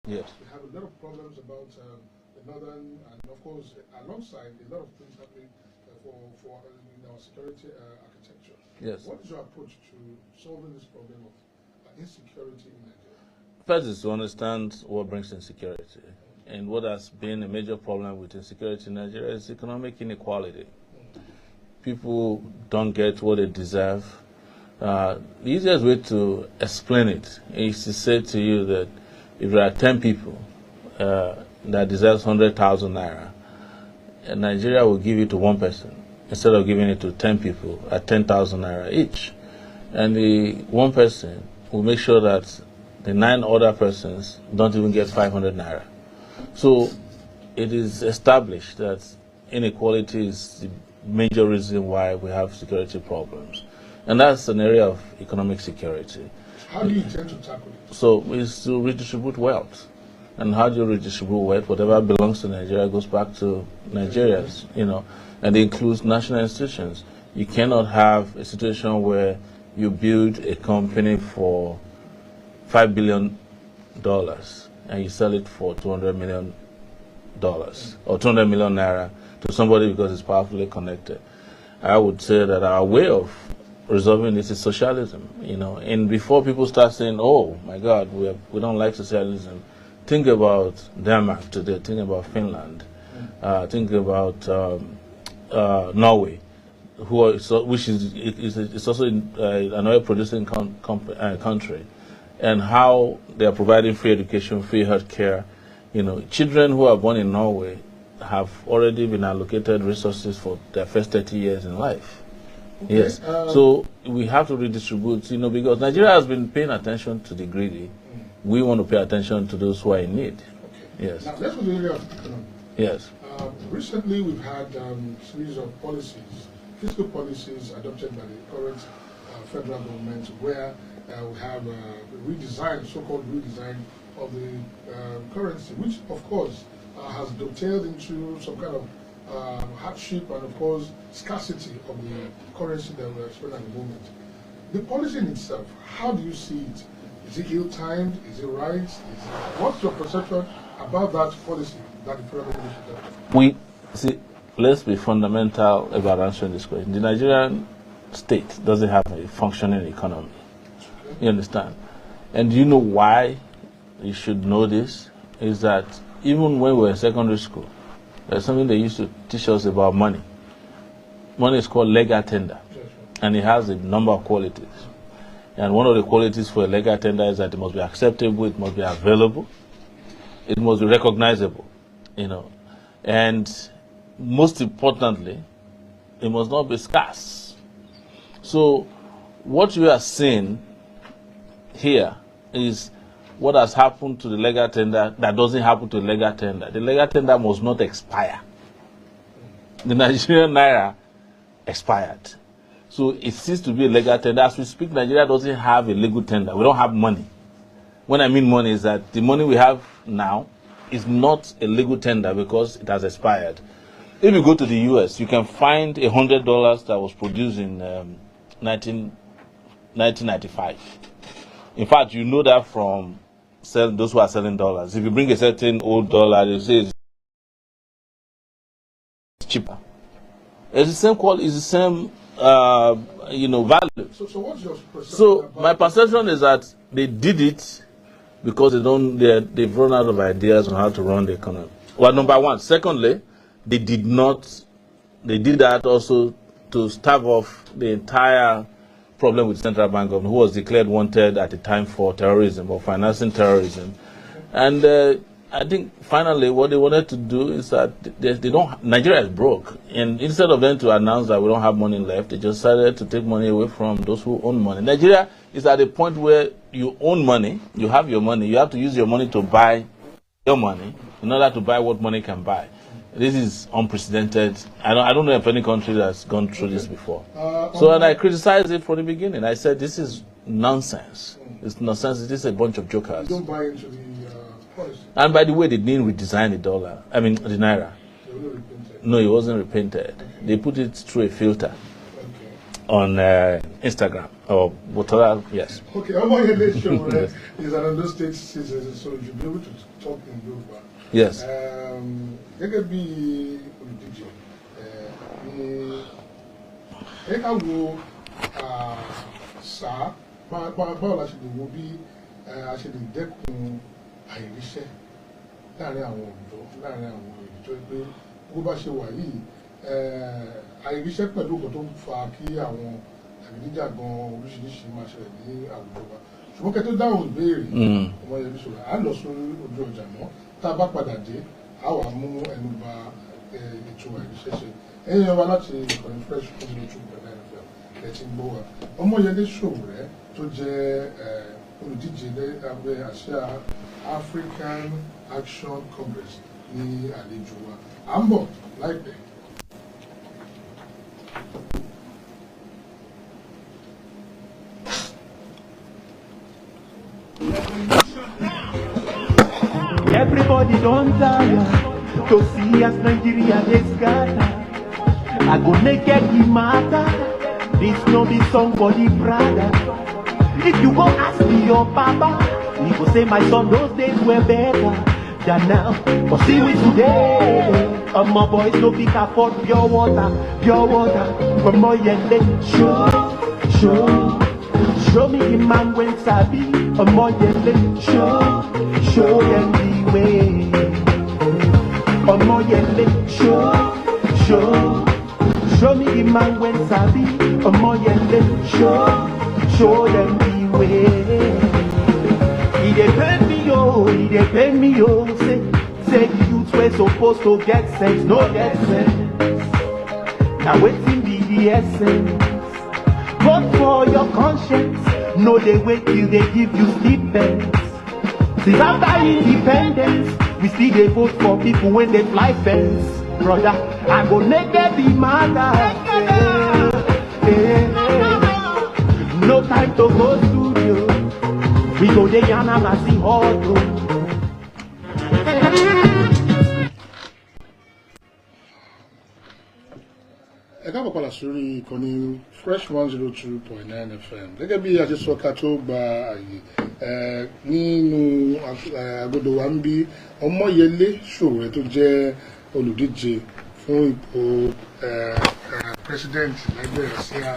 Yes. We have a lot of problems about the northern, and of course, alongside a lot of things happening for in our security architecture. Yes. What is your approach to solving this problem of insecurity in Nigeria? First is to understand what brings insecurity. And what has been a major problem with insecurity in Nigeria is economic inequality. People don't get what they deserve. The easiest way to explain it is to say to you that if there are 10 people that deserves 100,000 naira, Nigeria will give it to one person instead of giving it to 10 people at 10,000 naira each. And the one person will make sure that the 9 other persons don't even get 500 naira. So it is established that inequality is the major reason why we have security problems. And that's an area of economic security. How do you intend to tackle it? So it's to redistribute wealth. And how do you redistribute wealth? Whatever belongs to Nigeria goes back to Nigerians, and it includes national institutions. You cannot have a situation where you build a company for $5 billion and you sell it for $200 million or 200 million naira to somebody because it's powerfully connected. I would say that our way of resolving this is socialism, and before people start saying, oh my God, we don't like socialism, think about Denmark today, think about Finland, think about Norway, which is also an oil producing country, and how they are providing free education, free health care. Children who are born in Norway have already been allocated resources for their first 30 years in life. Okay. Yes. So we have to redistribute, because Nigeria has been paying attention to the greedy. We want to pay attention to those who are in need. Okay. Yes. Now, let's go to the area of economy. Yes. Recently, we've had a series of policies, fiscal policies adopted by the current federal government, where we have a redesign, so-called redesign of the currency, which, of course, has dovetailed into some kind of hardship and, of course, scarcity of the currency that we're experiencing at the moment. The policy in itself, how do you see it? Is it ill-timed? Is it right? What's your perception about that policy that the federal government should have? Let's be fundamental about answering this question. The Nigerian state doesn't have a functioning economy. Okay. You understand? And do you know why you should know this? Is that even when we were in secondary school, there's something they used to teach us about money. Money is called legal tender, and it has a number of qualities. And one of the qualities for a legal tender is that it must be acceptable, it must be available, it must be recognizable, and most importantly, it must not be scarce. So what you are seeing here is what has happened to the legal tender that doesn't happen to the legal tender. The legal tender must not expire. The Nigerian naira expired. So it ceased to be a legal tender. As we speak, Nigeria doesn't have a legal tender. We don't have money. When I mean money is that the money we have now is not a legal tender because it has expired. If you go to the US, you can find $100 that was produced in 1995. In fact, you know that from those who are selling dollars. If you bring a certain old dollar, they say it's cheaper. It's the same quality, it's the same value. So what's your perception? So my perception is that they did it because they've run out of ideas on how to run the economy. Well, number one. Secondly, they did that also to stave off the entire problem with central bank government, who was declared wanted at the time for terrorism or financing terrorism. And I think finally what they wanted to do is that Nigeria is broke. And instead of them to announce that we don't have money left, they just decided to take money away from those who own money. Nigeria is at a point where you own money, you have your money, you have to use your money to buy your money in order to buy what money can buy. This is unprecedented. I don't know if any country that's gone through this before. And I criticized it from the beginning. I said this is nonsense. It's nonsense. This is a bunch of jokers. You don't buy into the policy. And by the way, they didn't redesign the naira. No, it wasn't repainted. They put it through a filter on Instagram. or whatever. Yes. Okay, Omoyele Sowore is an Ondo State citizen, so you'll be able to talk in Yoruba. Yes. Gẹ́gẹ́ bí olùdíje ní ẹ̀ka wo sáà báwo la ṣe lè wo bí a ṣe lè dẹ́kun àìríṣẹ́ láàrin àwọn ọ̀dọ́ láàrin àwọn ìjọ pé bó bá ṣe wà yìí àìríṣẹ́ pẹ̀lú nǹkan tó ń fa kí àwọn àgbẹ̀díjàgan oríṣiríṣi máa ṣẹlẹ̀ ní àwùjọ wa ṣùgbọ́n kẹ́ tó dáhùn ìbéèrè Omoyele Sowore á lọ sórí ojú ọjà náà tá a bá padà dé a wà mú ẹnu ba ètò àìríṣẹ́ ṣe ẹ̀yin wa láti ìkànnì fresh fún mi lójú pẹ̀lú ẹ̀fẹ̀ ẹ̀ ti ń gbọ́ wa Omoyele Sowore tó jẹ́ olùdíje lábẹ́ àsíá African Action Congress ní àlejò wa à ń bọ̀ láìpẹ́. Everybody don't tire to see as Nigeria dey scatter. I go naked the matter. This no be song for the brother. If you go ask me your papa, he go say my son those days were better than now. But see we today, my boys no fit afford pure water from Omoyele. Show me the man when sabi. Omoyele, show them the way. Omoyele, show me the man when sabi. Omoyele, show them the way. He dey pain me, oh, say the youths were supposed to get sense, no get sense. Now waiting be the essence. Vote for your conscience, no they wait till they give you stipends. Since after independence, we still they vote for people when they fly fence. Brother, I go naked the matter. No time to go studio. We go there and see all. Ẹ káàbọ̀ padà sórí ìkànnì fresh 102.9 FM gẹ́gẹ́ bí a ṣe sọ ká tó gba àyè nínú agodo wa ń bí Omoyele Sowore tó jẹ́ olùdíje fún ipò president lẹ́gbẹ́ àsíá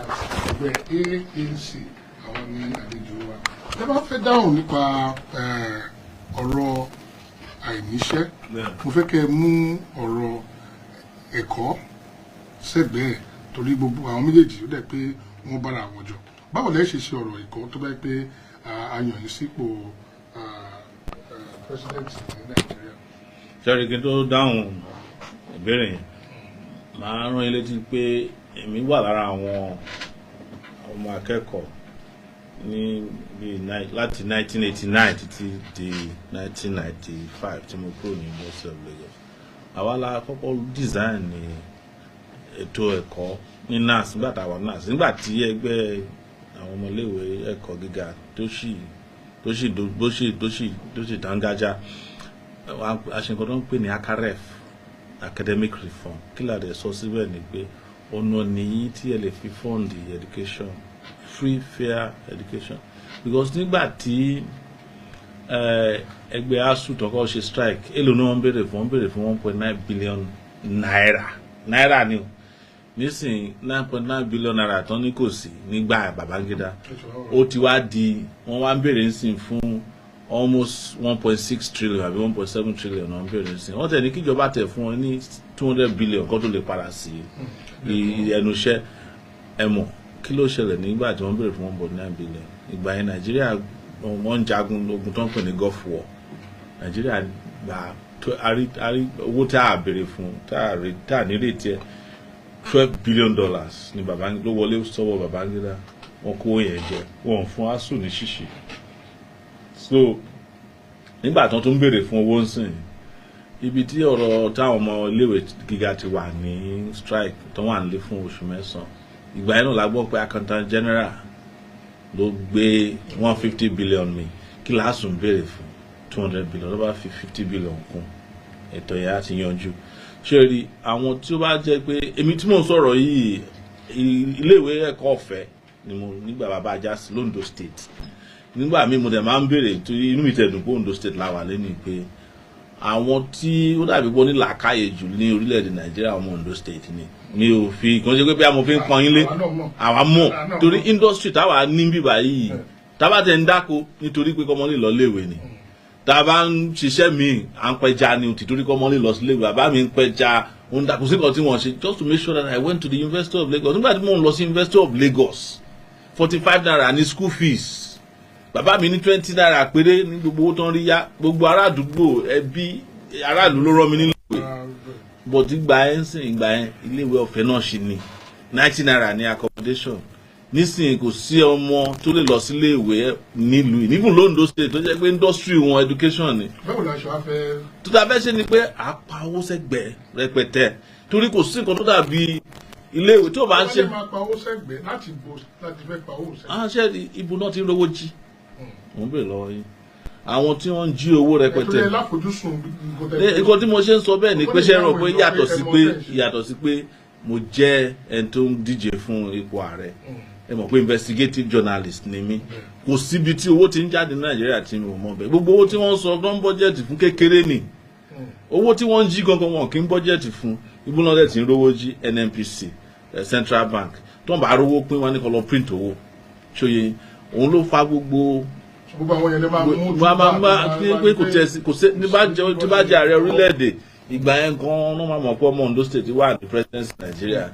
ẹgbẹ́ ANC àwọn ní àlejò wa. Ẹ bá fẹ́ dáhùn nípa ọ̀rọ̀ àìníṣẹ́ mo fẹ́ kẹ́ mú ọ̀rọ̀ ẹ̀kọ́ sẹ́gbẹ̀ẹ́ torí gbogbo àwọn méjèèjì ó dẹ̀ pé wọ́n bára àwọn jọ báwo lẹ́ ṣe ṣe ọ̀rọ̀ ẹ̀kọ́ tó bá yẹ pé a yàn yín sípò president ní Nàìjíríà. sẹ́rí kí n tó dáhùn ìbéèrè yẹn màá rán yín létí pé èmi wà lára àwọn ọmọ akẹ́kọ̀ọ́ ní bíi láti 1989 títí di 1995 tí mo kúrò ní University of Lagos àwa la kọ́kọ́ design ní ètò ẹ̀kọ́ ní NAS nígbà táwa NAS nígbà tí ẹgbẹ́ àwọn ọmọléèwé ẹ̀kọ́ gíga tó sì dángájá àṣekọ̀ tó ń pè ní ACAREF academic reform kí la dẹ̀ sọ síbẹ̀ ni pé ọ̀nà nìyí tí ẹ lè fi fund education free fair education because nígbà tí ẹgbẹ́ ASUU tọkọ ṣe strike èlò ni wọ́n béèrè fún 1.9 billion náírà ni o nísìn 9.9 billion naira tán ní kò sí nígbà Babangida ó ti wá di wọ́n wá ń béèrè nísìn fún almost 1.6 trillion àbí 1.7 trillion wọ́n béèrè nísìn wọ́n tẹ̀ ní kíjọba tẹ̀ fún wọn ní 200 billion kó tó lè padà sí ẹnu iṣẹ́ ẹ̀mọ̀ kí ló ṣẹlẹ̀ nígbà tí wọ́n béèrè fún 1.9 billion ìgbà yẹn Nàìjíríà wọ́n ń jagun ogun tó ń pè ní Gulf War Nàìjíríà gbà owó tá a béèrè fún tá a nírètí ẹ̀ $12 billion ní Babangida ló wọlé sọ́wọ́ Babangida wọ́n kó yẹn jẹ wọ́n fún ASUU ní ṣíṣe so nígbà tó tún béèrè fún owó ńsìn ibi tí ọ̀rọ̀ táwọn ọmọ iléèwé gíga ti wà ní strike tó wà nílé fún oṣù mẹ́sàn-án ìgbà yẹn náà la gbọ́ pé accountant general ló gbé 150 billion mi kí ASUU ń béèrè fún 200 billion ló bá fi 50 billion kún ètò yẹn á ti yanjú ṣé rí àwọn tí ó bá jẹ́ pé èmi tí mò ń sọ̀rọ̀ yìí iléèwé ẹ̀kọ́ ọ̀fẹ́ ni mo nígbà bàbá Ajásí l'Ondo State nígbà míì mo dẹ̀ máa ń béèrè tó inú mi tẹ̀dùn pé Ondo State la wà lẹ́nu pé àwọn tí ó dàbí pé ó ní làákàyè jù ní orílẹ̀-èdè Nàìjíríà ọmọ Ondo State ni mi ò fi kàn ṣe pé bí a mo fi ń pọn yín lé àwa mọ̀ torí industry táwa ní bíbá yìí tábà tẹ̀ ń dáko nítorí pé kọ́mọ lè lọ léèwé ni tábà ń ṣiṣẹ́ míì à ń pẹja ni títorí kọ́mọ lè lọ sí léèwé bàbá mi ń pẹja òun dàkú sí kan tí wọ́n ṣe just to make sure that I went to the University of Lagos nígbà tí mo ń lọ sí University of Lagos 45 naira ní school fees bàbá mi ní 20 naira péré ní gbogbo owó tó ń rí yá gbogbo ará àdúgbò ẹbí aráàlú ló rán mi nílé ìwé but ìgbà yẹn sìn ìgbà yẹn iléèwé ọ̀fẹ́ náà ṣì ní 90 naira ní accommodation nísìnyí kò sí ọmọ tó lè lọ sí iléèwé nílùú níbùn l'Ondo State tó jẹ́ pé industry wọn education ni. báwo la ṣe wá fẹ́. tó dáa fẹ́ ṣe ni pé à pa owó sẹ́gbẹ̀ẹ́ rẹpẹtẹ torí kò sí nǹkan tó dàbí iléèwé tí o bá ń ṣe. wọ́n máa pa owó sẹ́gbẹ̀ẹ́ láti fẹ́ pa owó sẹ́gbẹ̀ẹ́. à ń ṣe ibo náà ti ń rówó jí mo ń bèèrè lọ́wọ́ yín àwọn tí wọ́n ń jí owó rẹpẹtẹ. ẹ̀tọ́ láfojúsùn nǹkan tí mo ṣe ń sọ bẹ́ẹ̀ ni pé ṣe rò pé yàtọ̀ sí pé mo jẹ́ ẹni tó ń díje fún ipò ààrẹ ẹ mọ̀ pé investigative journalist ni mí kò síbi tí owó ti ń jáde ní Nàìjíríà tí mi ò mọ̀ bẹ́ẹ̀ gbogbo owó tí wọ́n ń sọ gbọ́n bọ́jẹ̀tì fún kékeré ni owó tí wọ́n ń jí gangan wọn kì í bọ́jẹ̀tì fún ibùdó náà ti ń rówó jí NNPC Central Bank tó ń bá rówó pín wọn ní kó lọ print owó ṣòye òun ló fa gbogbo àwọn yẹn lè máa mú pé kò sí ní bá jẹ ààrẹ orílẹ̀-èdè ìgbà yẹn gan-an ló máa mọ̀ pé ọmọ Ondo State wà ní presidency Nàìjíríà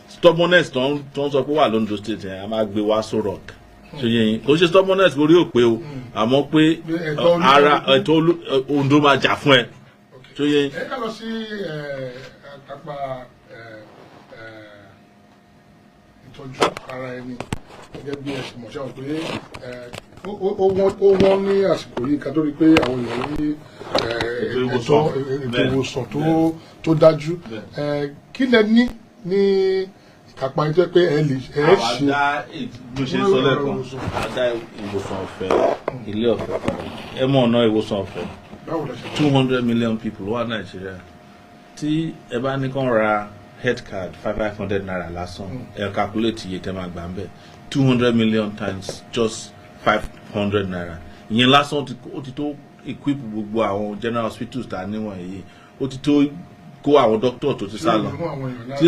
stubbornness tó ń sọ pé wà l'Ondo State yẹn a máa gbé wá so rock ṣe yẹn kò ṣe stubbornness lórí òpè o àmọ́ pé ara ẹ̀tọ́ Ondo máa jà fún ẹ ṣe yẹn. ẹ ká lọ sí apá ìtọ́jú ara ẹni gẹ́gẹ́ bí ẹ̀sìn mọ̀ṣẹ́ wọn pé ó wọ́n ní àsìkò yìí ká tó rí pé àwọn èèyàn ní ètò ìwòsàn tó dájú kí lẹ ní ìkápá ẹjọ́ pé ẹ ṣe. àwa bó ṣe sọ lẹ́kọ̀ọ́ àdá ìwòsàn ọ̀fẹ́ ilé ọ̀fẹ́ ẹ mọ̀ ọ̀nà ìwòsàn ọ̀fẹ́ 200 million people wà Nàìjíríà tí ẹ bá ní kàn ra health card 500 naira lásán ẹ calculate iye tẹ́ máa gbà ń bẹ̀ 200 million times just 500 naira ìyẹn lásán ó ti tó equip gbogbo àwọn general hospitals tá a níwọ̀n yìí ó ti tó kó àwọn doctor tó ti sá lọ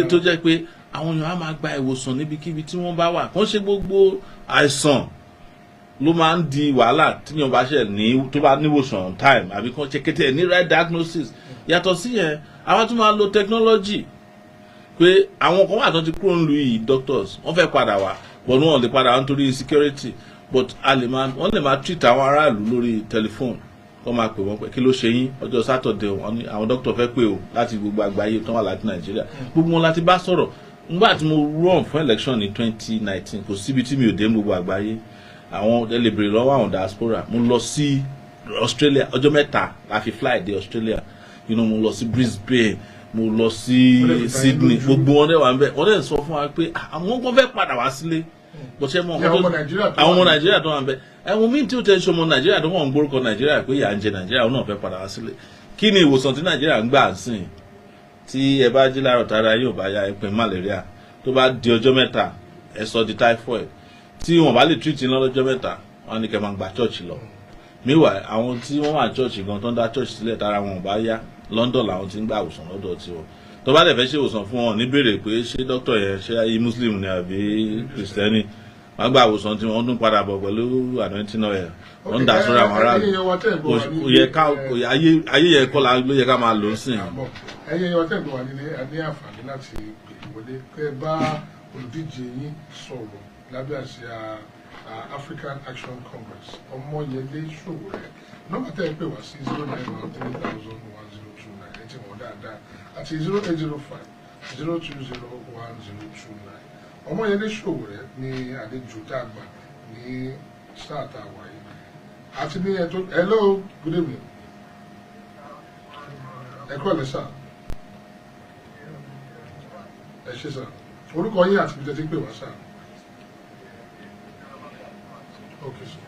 tó jẹ́ pé àwọn èèyàn á máa gba ìwòsàn níbikíbi tí wọ́n bá wà kàn ṣe gbogbo àìsàn ló máa ń di wàhálà tíyàn bá ṣe ní tó bá níwòsàn on time àbí kàn ṣe kété ní right diagnosis yàtọ̀ sí yẹn àwa tún máa lo technology pé àwọn kan wà tó ti kúrò ń lu yìí doctors wọ́n fẹ́ padà wá but wọ́n lè padà wá nítorí insecurity but wọ́n lè máa treat àwọn aráàlú lórí telephone wọ́n máa pè wọ́n pé kí ló ṣe yín ọjọ́ Saturday wọ́n ní àwọn doctor fẹ́ pè o láti gbogbo àgbáyé tó wà láti Nàìjíríà gbogbo wọn láti bá sọ̀rọ̀ nígbà tí mo run fún election ní 2019 kò síbi tí mi ò dé gbogbo àgbáyé àwọn delivery lọ́wọ́ àwọn diaspora mo lọ sí Australia ọjọ́ mẹ́ta la fi fly dé Australia mo lọ sí Brisbane mo lọ sí Sydney gbogbo wọn dẹ̀ wà ń bẹ̀ wọ́n dẹ̀ sọ fún wa pé àwọn kan fẹ́ padà wá sílé bọ́sẹ̀ mọ́ àwọn ọmọ Nàìjíríà tó wà ń bẹ̀ ẹ̀wọ̀n míì tí ó tẹ̀ ṣe ọmọ Nàìjíríà tó wọ́n ń gbórúkọ Nàìjíríà pé ìyà ń jẹ Nàìjíríà wọn náà fẹ́ padà wá sílé kí ni ìwòsàn tí Nàìjíríà ń gbà sìn tí ẹ bá jí láàárọ̀ tára yóò bá ya ẹpin malaria tó bá di ọjọ́ mẹ́ta ẹ sọ di typhoid tí wọ́n bá lè treat iná lọ́jọ́ mẹ́ta wọ́n ní kẹ́ máa gba church lọ meanwhile àwọn tí wọ́n wà church gan tó ń dá church sílẹ̀ tára wọn ò bá yá London làwọn ti ń gba ìwòsàn lọ́dọ̀ tiwọn tó bá dẹ̀ fẹ́ ṣe ìwòsàn fún wọn ní béèrè pé ṣé dókítà yẹn ṣé ayé muslim ni àbí kristẹni wọ́n gba ìwòsàn tí wọ́n tún padà bọ̀ pẹ̀lú anointing oil wọ́n ń dà sórí àwọn aráàlú ayé yẹn kọ́ ló yẹ ká máa lò ó sìn. ẹ̀yin ẹ̀yọ́ tẹ̀ ń bọ̀ wá nílé a ní àǹfààní láti pè wọlé kẹ́ ẹ bá olùdíje yín sọ̀rọ̀ lábẹ́ àsíá African Action Congress Omoyele Sowore nọ́mbà tẹ́ ẹ pè wá sí 09130001029 ẹ ti mọ̀ dáadáa àti 08050201029 Omoyele Sowore ní àlejò tá a gbà ní sáà tá a wáyé àti ní ẹ̀tọ́ hello good evening ẹ kọ́ lẹ́ sà ẹ ṣe sà orúkọ yín àti ibi tẹ́ ti pè wá sà ok sà.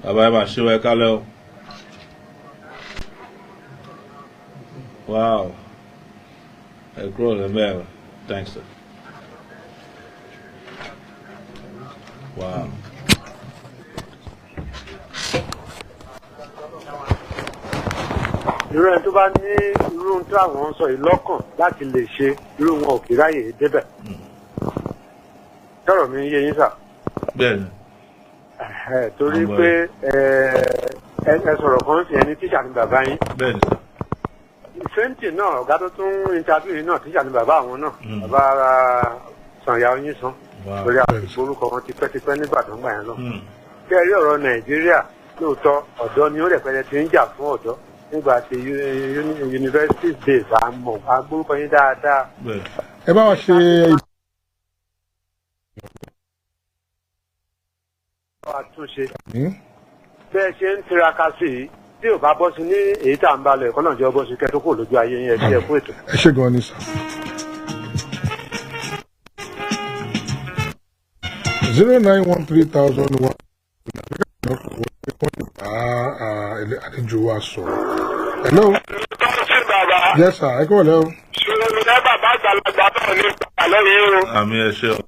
bàbá ẹ máa ṣe wẹ kálẹ̀ o wow ẹ kúrò lẹ́mẹ̀ẹ́ thanks sir. Wow. irú ẹni tó bá ní irú tí àwọn ń sọ yìí lọ́kàn láti lè ṣe irú wọn ò kì í ráyè débẹ̀. tọrọ mi yé yín sà. Bẹ́ẹ̀ni. torí pé ẹ sọ̀rọ̀ kan sí ẹni tíṣà ni bàbá yín. Bẹ́ẹ̀ni sà. sẹ́ńtì náà ọ̀gá tó tún interview yìí náà tíṣà ni bàbá àwọn náà. bàbá Sànyà Oyin san. torí àwọn ìforúkọ wọn tipẹ́tipẹ́ nígbàdàn gbà yẹn lọ. kí ẹ rí ọ̀rọ̀ Nàìjíríà lóòótọ́ ọ̀dọ́ ni ó rẹ̀pẹ̀lẹ̀ ti ń jà fún ọ̀dọ́ nígbà tí university days àmọ́ agbórúkọ yín dáadáa. ẹ bá wa ṣe àtúnṣe bẹ́ẹ̀ ṣe ń tiraka sí i tí ò bá bọ́ sí ní èyí tá à ń balẹ̀ ẹ̀kọ́ náà jẹ́ bọ́ sí kẹ́tọ́ kò lójú ayé yẹn ṣe ẹ̀kú ètò. ẹ ṣe gan ni sà. 0913001 àlejò wa sọ̀rọ̀. hello. yes sir ẹ kọ́ lẹ́wọ̀. ṣòro ní bàbá àgbàlagbà náà ní ìpàlẹ́ yìí o. Àmì ẹ ṣé o.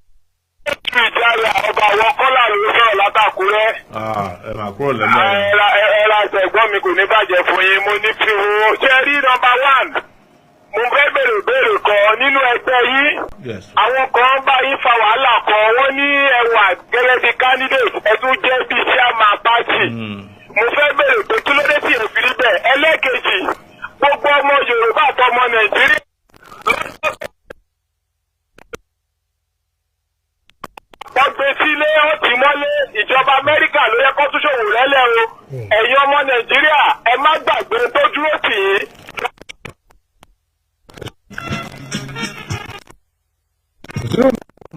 ó tún ìjáde ọba àwọn kọ́là ló sọ̀rọ̀ látàkúrẹ́. Ẹ máa kúrò lẹ́nu ẹ̀. ẹ̀rọ àtẹ̀gbọ́n mi kò ní bàjẹ́ fún yín mo ní fi wo. ṣé rí nọ́mbà 1 mo fẹ́ béèrè kan nínú ẹgbẹ́ yìí. àwọn kan bá yín fa wàhálà kan wọ́n ní ẹwà gẹ́gẹ́ bí candidate ẹ tún jẹ́ bí chairman party. mo fẹ́ béèrè pé kí ló dé tí èfi rí bẹ́ẹ̀. ẹlẹ́kejì gbogbo ọmọ Yorùbá àtọmọ Nàìjíríà wọ́n gbé sílé ọtí mọ́lé ìjọba Amẹ́ríkà ló yẹ kó tún ṣòwò rẹ́lẹ̀ o. ẹ̀yin ọmọ Nàìjíríà ẹ má gbàgbé tó dúró tì í.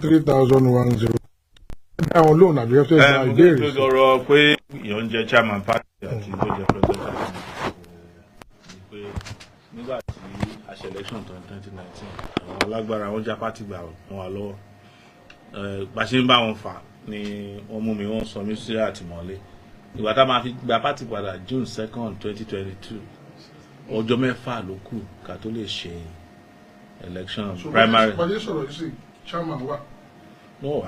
09130. àwọn lóun àbí ọ̀sẹ̀ ìgbà ìbéèrè. mo sọ̀rọ̀ pé ìyọ̀ ń jẹ chairman party àti ló jẹ president pé nígbà tí àṣẹ election 2019 àwọn alágbára wọn já party gbà wọn wà lọ́wọ́ bá ṣe ń bá wọn fà ni wọ́n mú mi wọ́n sọ mí sí àtìmọ́lé ìgbà tá a máa fi gba party padà June 2nd 2022 ọjọ́ mẹ́fà ló kù ká tó lè ṣe election primary. pàdé sọ̀rọ̀ yìí sí chairman wa. no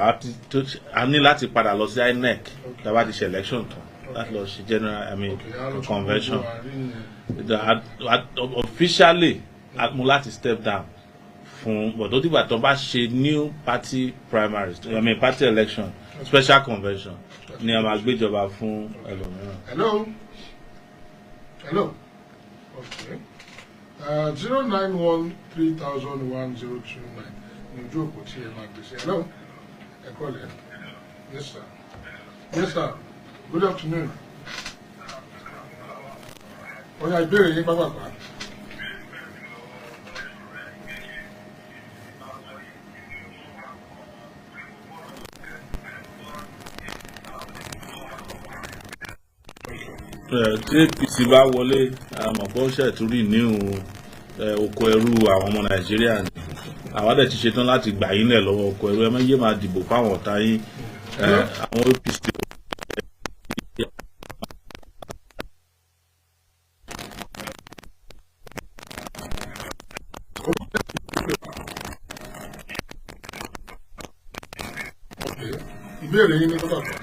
a ní láti padà lọ sí INEC tá a bá ti ṣe election tán láti lọ ṣe general convention officially mo láti step down fún bọ̀dọ̀ dìgbà tó bá ṣe new party primaries party election special convention ni a máa gbéjọba fún ẹlòmíràn. hello okay 0913001 ní ojú òpó tí ẹ máa gbèsè. hello ẹ kọ́lẹ̀. yes sir good afternoon. ọ̀yà ìbéèrè yín pápápá. tí APC bá wọlé àmọ̀pọ̀ ṣètúrì ní oko ẹrú àwọn ọmọ Nàìjíríà ni àwa dẹ̀ ti ṣetán láti gbà yín lẹ̀ lọ́wọ́ oko ẹrú ẹ má yé máa dìbò fáwọn ọ̀tá yín àwọn APC. ìbéèrè yín ní kọ́tà kan.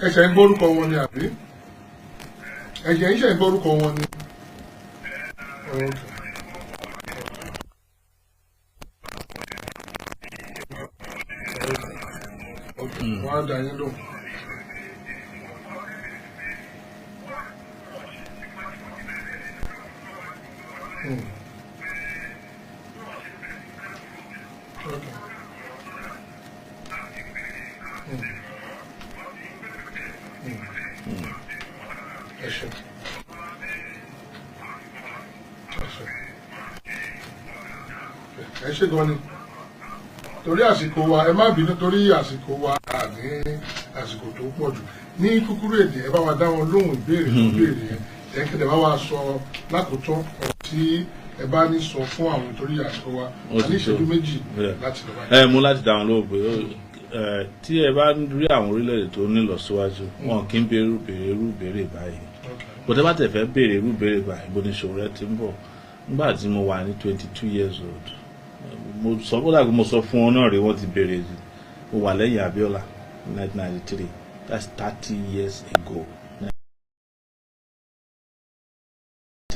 ẹ̀ṣẹ̀ ń gbórúkọ wọn ni àbí ẹ̀ṣẹ̀ ń ṣe ń gbórúkọ wọn ni. wọ́n á dà yín lò. ẹ ṣe gan ni torí àsìkò wa ẹ má bínú torí àsìkò wa ní àsìkò tó pọ̀ jù ní kúkúrú èdè ẹ bá wa dá wọn lóhùn ìbéèrè tó béèrè yẹn ẹ kéde bá wa sọ lákòótán tí ẹ bá ní sọ fún àwọn torí àsìkò wa ní ìṣẹ́jú méjì láti lọ báyìí. Mú láti dáhùn lóhùn pé tí ẹ bá rí àwọn orílẹ̀-èdè tó ní ìlọsíwájú wọn kì í béèrè irú béèrè báyìí bó tẹ́ bá tẹ̀ fẹ́ béèrè irú béèrè báyìí bó ní Sowore ti ń bọ̀ nígbà tí mo wà ní 22 years old mo sọ bó dàgbé mo sọ fún ọ náà rí wọ́n ti béèrè mo wà lẹ́yìn Abiola 1993 that's 30 years ago.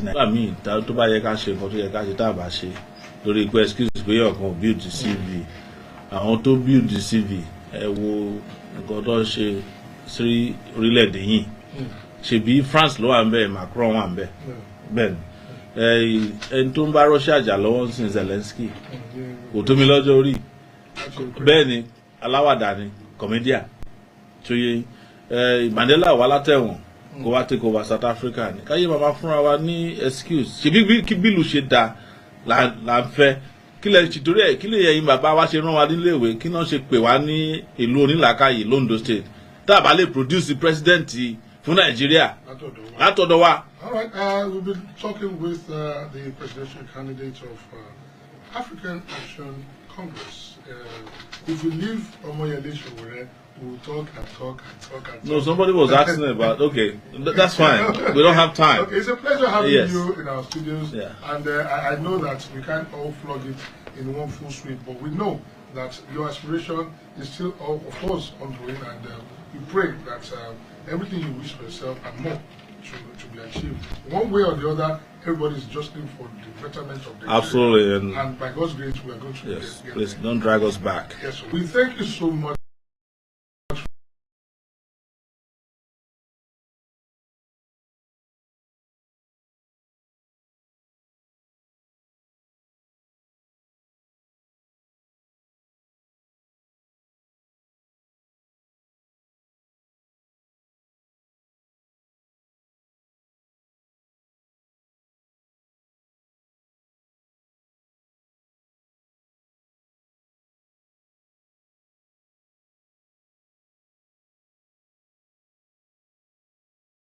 nígbà míì tó bá yẹ ká ṣe nǹkan tó yẹ ká ṣe tá a bá ṣe lórí pé excuse pé ọ̀kan build the CV àwọn tó build the CV ẹ wo nǹkan tó ṣe sí orílẹ̀-èdè yìí ṣebí France ló wà ń bẹ̀ Macron wà ń bẹ̀ bẹ́ẹ̀ ni ẹni tó ń bá Russia jà lọ́wọ́ sí Zelensky kò tó mi lọ́jọ́ orí bẹ́ẹ̀ ni aláwàdà ni comedian tó yẹ Mandela wà látẹ̀wọ̀n kó wá take over South Africa ni káyé màmá fúnra wa ní excuse ṣebí kí bílù ṣe da là ń fẹ́ kí lẹ ti torí ẹ̀ kí lè yẹyin bàbá wa ṣe rán wa nílé ìwé kí náà ṣe pè wá ní ìlú onílàákàyè l'Ondo State tá a bá lè produce president fún Nàìjíríà látọ̀dọ̀ wa. All right, we'll be talking with the presidential candidate of African Action Congress. If we leave Omoyele Sowore, we'll talk and talk and talk and talk. No, somebody was asking about, okay, that's fine. We don't have time. Okay, it's a pleasure having you in our studios. Yeah. And I know that we can't all flog it in one full sweep, but we know that your aspiration is still, of course, ongoing. And we pray that everything you wish for yourself and more to be achieved. One way or the other, everybody is just looking for the betterment of the Absolutely. And by God's grace, we are going to yes, please don't drag us back. Yes, we thank you so much.